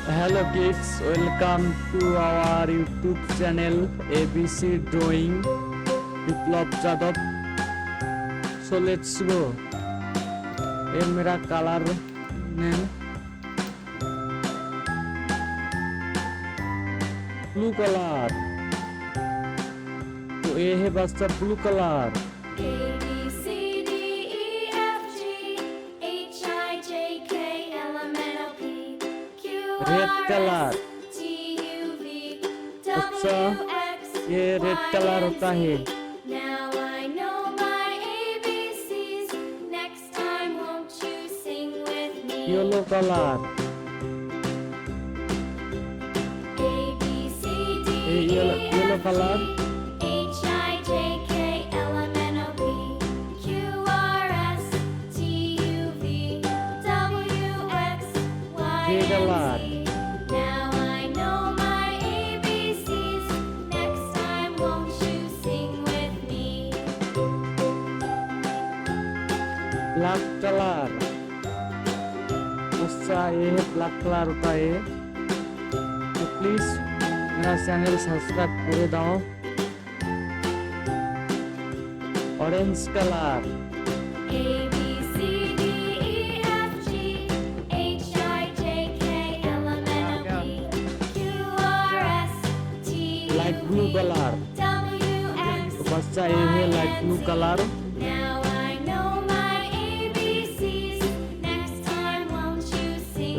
Hello kids, welcome to our YouTube channel ABC Drawing Biplab Jadab. So let's go. ये मेरा colour name blue colour, तो ये है बच्चा ब्लू कलर। रेड कलर, बच्चा ये रेड कलर होता है। Yellow colour, yellow colour. Grey colour, black colour, उसका ये है ब्लैक कलर होता है। तो प्लीज मेरा चैनल सब्सक्राइब कर दाओ। Orange colour, light blue colour, तो बच्चा ये है light blue colour.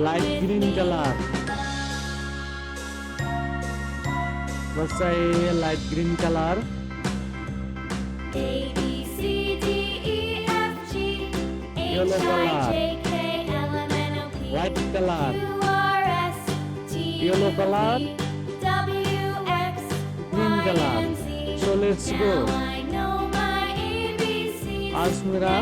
Light green colour, बच्चा ये है light green colour. Yellow colour, white colour, yellow colour, green colour. So let's go. आज मेरा